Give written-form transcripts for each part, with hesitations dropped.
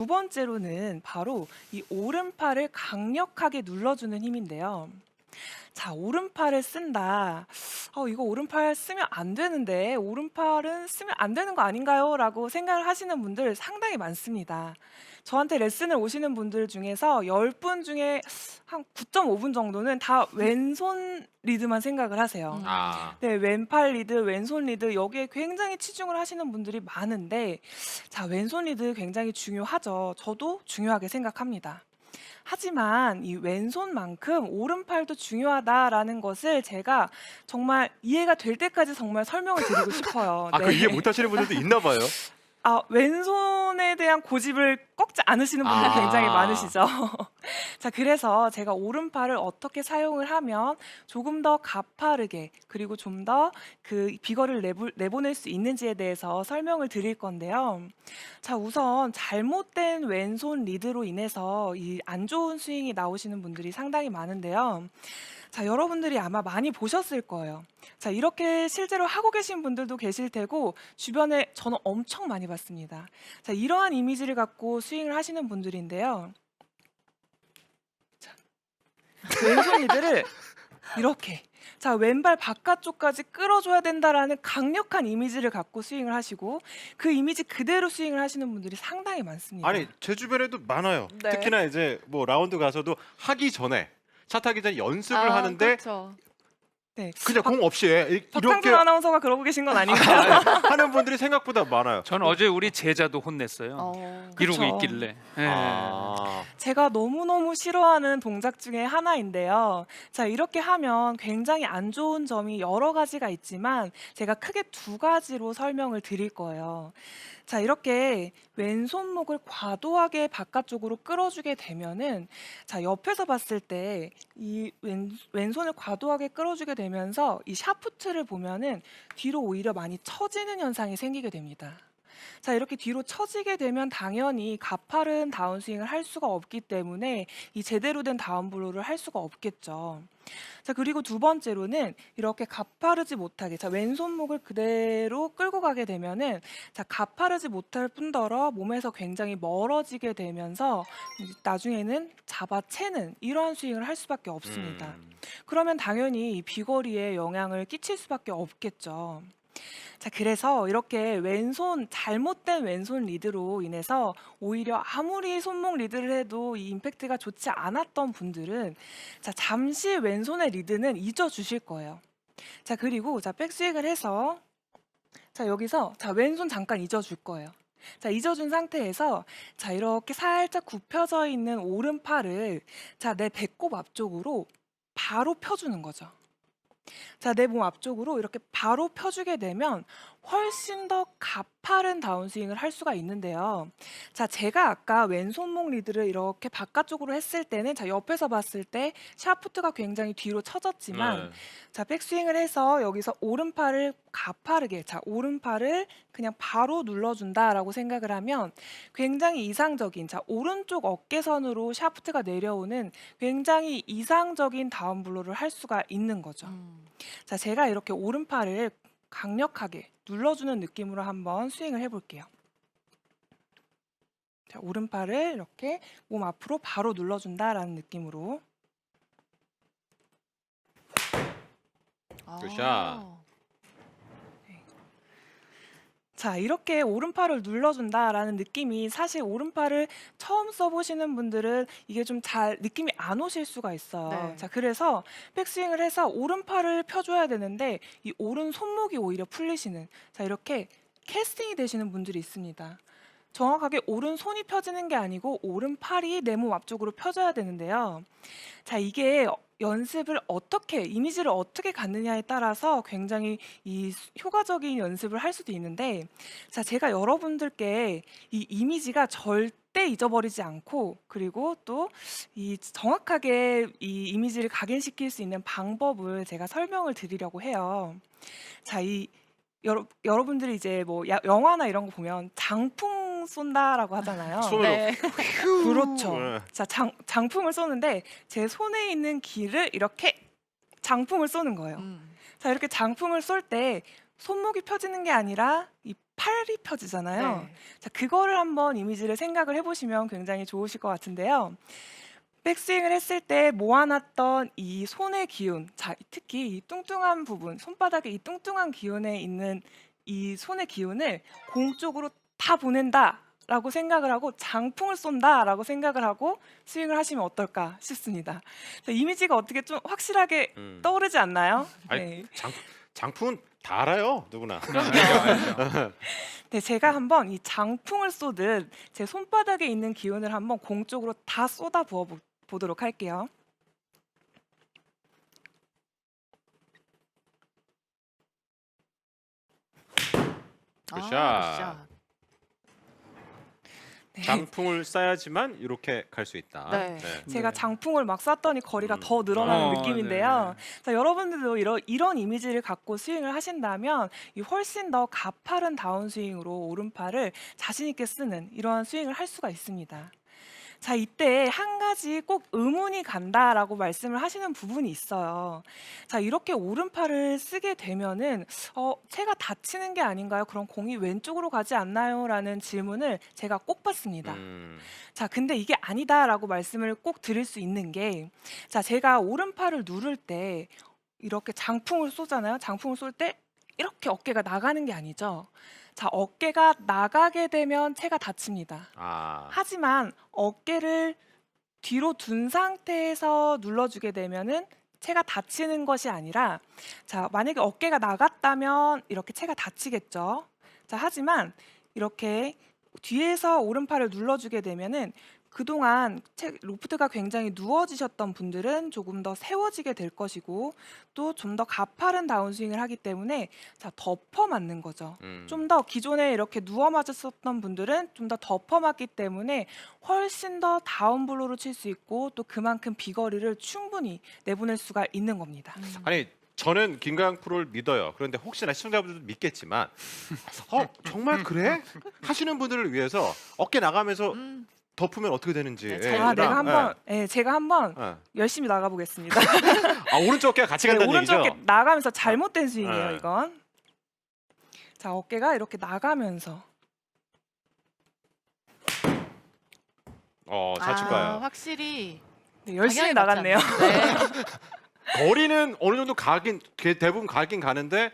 두 번째로는 바로 이 오른팔을 강력하게 눌러주는 힘인데요. 자, 오른팔을 쓴다. 이거 오른팔 쓰면 안 되는데 오른팔은 쓰면 안 되는 거 아닌가요? 라고 생각을 하시는 분들 상당히 많습니다. 저한테 레슨을 오시는 분들 중에서 10분 중에 한 9.5분 정도는 다 왼손 리드만 생각을 하세요. 아. 네, 왼팔 리드, 왼손 리드 여기에 굉장히 치중을 하시는 분들이 많은데 자, 왼손 리드 굉장히 중요하죠. 저도 중요하게 생각합니다. 하지만 이 왼손만큼 오른팔도 중요하다라는 것을 제가 정말 이해가 될 때까지 정말 설명을 드리고 싶어요. 아, 그 이해 못 하시는 분들도 있나 봐요. 왼손에 대한 고집을 꺾지 않으시는 분들 굉장히 아. 많으시죠. 자, 그래서 제가 오른팔을 어떻게 사용을 하면 조금 더 가파르게 그리고 좀 더 그 비거리를 내보낼 수 있는지에 대해서 설명을 드릴 건데요. 자, 우선 잘못된 왼손 리드로 인해서 이 안 좋은 스윙이 나오시는 분들이 상당히 많은데요. 자, 여러분들이 아마 많이 보셨을 거예요. 자, 이렇게 실제로 하고 계신 분들도 계실 테고 주변에 저는 엄청 많이 봤습니다. 자, 이러한 이미지를 갖고 스윙을 하시는 분들인데요. 자, 왼손 리드를 이렇게 자, 왼발 바깥쪽까지 끌어줘야 된다라는 강력한 이미지를 갖고 스윙을 하시고 그 이미지 그대로 스윙을 하시는 분들이 상당히 많습니다. 아니, 제 주변에도 많아요. 네. 특히나 이제 뭐 라운드 가서도 하기 전에 차 타기 전에 연습을 하는데 그렇죠. 네. 그냥 공 없이 이렇게 박상준 아나운서가 그러고 계신 건 아닌가요? 하는 분들이 생각보다 많아요. 저는 어제 우리 제자도 혼냈어요. 이러고 그쵸. 있길래. 예. 아. 제가 너무너무 싫어하는 동작 중에 하나인데요. 자, 이렇게 하면 굉장히 안 좋은 점이 여러 가지가 있지만 제가 크게 두 가지로 설명을 드릴 거예요. 자, 이렇게 왼손목을 과도하게 바깥쪽으로 끌어주게 되면은 자, 옆에서 봤을 때 이 왼손을 과도하게 끌어주게 되면서 이 샤프트를 보면은 뒤로 오히려 많이 처지는 현상이 생기게 됩니다. 자, 이렇게 뒤로 처지게 되면 당연히 가파른 다운스윙을 할 수가 없기 때문에 이 제대로 된 다운블로우를 할 수가 없겠죠. 자, 그리고 두 번째로는 이렇게 가파르지 못하게 자, 왼손목을 그대로 끌고 가게 되면은 자, 가파르지 못할 뿐더러 몸에서 굉장히 멀어지게 되면서 나중에는 잡아채는 이러한 스윙을 할 수밖에 없습니다. 그러면 당연히 이 비거리에 영향을 끼칠 수밖에 없겠죠. 자, 그래서 이렇게 잘못된 왼손 리드로 인해서 오히려 아무리 손목 리드를 해도 이 임팩트가 좋지 않았던 분들은 자, 잠시 왼손의 리드는 잊어주실 거예요. 자, 그리고 자, 백스윙을 해서 자, 여기서 자, 왼손 잠깐 잊어줄 거예요. 자, 잊어준 상태에서 자, 이렇게 살짝 굽혀져 있는 오른팔을 자, 내 배꼽 앞쪽으로 바로 펴주는 거죠. 자, 내 몸 앞쪽으로 이렇게 바로 펴주게 되면 훨씬 더 가파른 다운스윙을 할 수가 있는데요. 자, 제가 아까 왼손목 리드를 이렇게 바깥쪽으로 했을 때는 자, 옆에서 봤을 때 샤프트가 굉장히 뒤로 처졌지만 자, 백스윙을 해서 여기서 오른팔을 가파르게 자, 오른팔을 그냥 바로 눌러준다라고 생각을 하면 굉장히 이상적인 자, 오른쪽 어깨선으로 샤프트가 내려오는 굉장히 이상적인 다운블로우를 할 수가 있는 거죠. 자, 제가 이렇게 오른팔을 강력하게 눌러주는 느낌으로 한번 스윙을 해볼게요. 자, 오른팔을 이렇게 몸 앞으로 바로 눌러준다라는 느낌으로. 굿샷. 자, 이렇게 오른팔을 눌러준다라는 느낌이 사실 오른팔을 처음 써보시는 분들은 이게 좀 잘 느낌이 안 오실 수가 있어요. 네. 자, 그래서 백스윙을 해서 오른팔을 펴줘야 되는데 이 오른 손목이 오히려 풀리시는 자, 이렇게 캐스팅이 되시는 분들이 있습니다. 정확하게 오른손이 펴지는 게 아니고 오른팔이 내 몸 앞쪽으로 펴져야 되는데요. 자, 이게 연습을 어떻게 이미지를 어떻게 갖느냐에 따라서 굉장히 이 효과적인 연습을 할 수도 있는데 자, 제가 여러분들께 이 이미지가 절대 잊어버리지 않고 그리고 또 이 정확하게 이 이미지를 각인시킬 수 있는 방법을 제가 설명을 드리려고 해요. 자, 여러분들이 이제 뭐 영화나 이런 거 보면 장풍 쏜다라고 하잖아요. 손으로. 네. 그렇죠. 네. 자, 장풍을 쏘는데 제 손에 있는 기를 이렇게 장풍을 쏘는 거예요. 자, 이렇게 장풍을 쏠 때 손목이 펴지는 게 아니라 이 팔이 펴지잖아요. 네. 자, 그거를 한번 이미지를 생각을 해보시면 굉장히 좋으실 것 같은데요. 백스윙을 했을 때 모아놨던 이 손의 기운, 자, 특히 이 뚱뚱한 부분, 손바닥에 이 뚱뚱한 기운에 있는 이 손의 기운을 공 쪽으로 다 보낸다라고 생각을 하고 장풍을 쏜다라고 생각을 하고 스윙을 하시면 어떨까 싶습니다. 자, 이미지가 어떻게 좀 확실하게 떠오르지 않나요? 아니, 네. 장풍은 다 알아요, 누구나. 네, 제가 한번 이 장풍을 쏘듯 제 손바닥에 있는 기운을 한번 공 쪽으로 다 쏟아 부어 보도록 할게요. 굿샷. 네. 장풍을 쏴야지만 이렇게 갈 수 있다. 네. 제가 네. 장풍을 막 쐈더니 거리가 더 늘어나는 어, 느낌인데요. 자, 여러분들도 이런 이미지를 갖고 스윙을 하신다면 이 훨씬 더 가파른 다운스윙으로 오른팔을 자신 있게 쓰는 이러한 스윙을 할 수가 있습니다. 자, 이때 한 가지 꼭 의문이 간다라고 말씀을 하시는 부분이 있어요. 자, 이렇게 오른팔을 쓰게 되면은 채가 다치는 게 아닌가요? 그럼 공이 왼쪽으로 가지 않나요? 라는 질문을 제가 꼭 받습니다. 자, 근데 이게 아니다라고 말씀을 꼭 드릴 수 있는 게, 자, 제가 오른팔을 누를 때 이렇게 장풍을 쏘잖아요. 장풍을 쏠 때 이렇게 어깨가 나가는 게 아니죠. 자, 어깨가 나가게 되면 채가 다칩니다. 하지만 어깨를 뒤로 둔 상태에서 눌러주게 되면은 채가 다치는 것이 아니라, 자, 만약에 어깨가 나갔다면 이렇게 채가 다치겠죠. 자, 하지만 이렇게 뒤에서 오른팔을 눌러주게 되면은 그동안 로프트가 굉장히 누워지셨던 분들은 조금 더 세워지게 될 것이고, 또 좀 더 가파른 다운스윙을 하기 때문에 자, 덮어 맞는 거죠. 좀 더 기존에 이렇게 누워 맞았었던 분들은 좀 더 덮어 맞기 때문에 훨씬 더 다운블로로 칠 수 있고, 또 그만큼 비거리를 충분히 내보낼 수가 있는 겁니다. 아니, 저는 김가영 프로를 믿어요. 그런데 혹시나 시청자분들도 믿겠지만, 정말 그래? 하시는 분들을 위해서 어깨 나가면서 덮으면 어떻게 되는지. 네, 예, 잘 아, 얘기랑, 제가 한번 예. 열심히 나가보겠습니다. 오른쪽 어깨가 같이 네, 간다는 오른쪽 얘기죠? 어깨 나가면서 잘못된 스윙이에요, 네. 이건. 자, 어깨가 이렇게 나가면서. 잘 칠까요? 확실히 네, 열심히 방향이 나갔네요. 맞지 않나요? 네. 거리는 어느 정도 대부분 가긴 가는데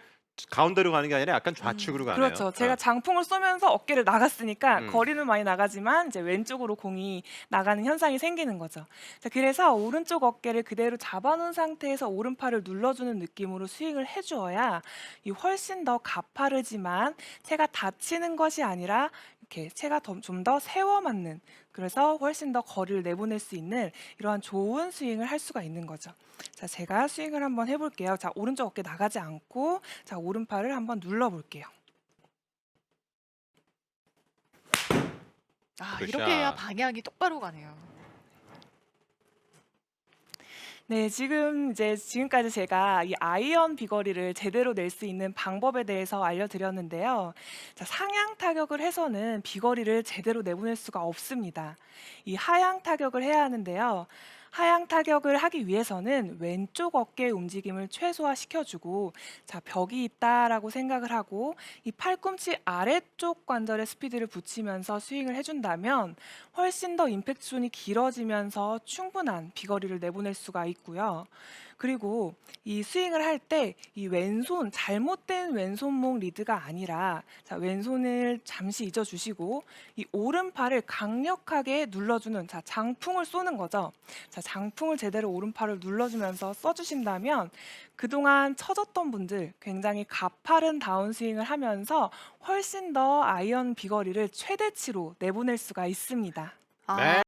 가운데로 가는 게 아니라 약간 좌측으로 가네요. 그렇죠. 제가 장풍을 쏘면서 어깨를 나갔으니까 음. 거리는 많이 나가지만 이제 왼쪽으로 공이 나가는 현상이 생기는 거죠. 자, 그래서 오른쪽 어깨를 그대로 잡아놓은 상태에서 오른팔을 눌러주는 느낌으로 스윙을 해주어야 이 훨씬 더 가파르지만 채가 다치는 것이 아니라 이렇게 채가 좀 더 세워 맞는, 그래서 훨씬 더 거리를 내보낼 수 있는 이러한 좋은 스윙을 할 수가 있는 거죠. 자, 제가 스윙을 한번 해볼게요. 자, 오른쪽 어깨 나가지 않고, 자, 오른팔을 한번 눌러볼게요. 이렇게 해야 방향이 똑바로 가네요. 네, 지금까지 제가 이 아이언 비거리를 제대로 낼 수 있는 방법에 대해서 알려드렸는데요. 자, 상향 타격을 해서는 비거리를 제대로 내보낼 수가 없습니다. 이 하향 타격을 해야 하는데요. 하향 타격을 하기 위해서는 왼쪽 어깨의 움직임을 최소화시켜주고, 자, 벽이 있다라고 생각을 하고 이 팔꿈치 아래쪽 관절에 스피드를 붙이면서 스윙을 해준다면 훨씬 더 임팩트 존이 길어지면서 충분한 비거리를 내보낼 수가 있고요. 그리고 이 스윙을 할 때 이 왼손, 잘못된 왼손목 리드가 아니라, 자, 왼손을 잠시 잊어주시고 이 오른팔을 강력하게 눌러주는, 자, 장풍을 쏘는 거죠. 자, 장풍을 제대로 오른팔을 눌러주면서 써주신다면 그동안 쳐졌던 분들 굉장히 가파른 다운스윙을 하면서 훨씬 더 아이언 비거리를 최대치로 내보낼 수가 있습니다. 네.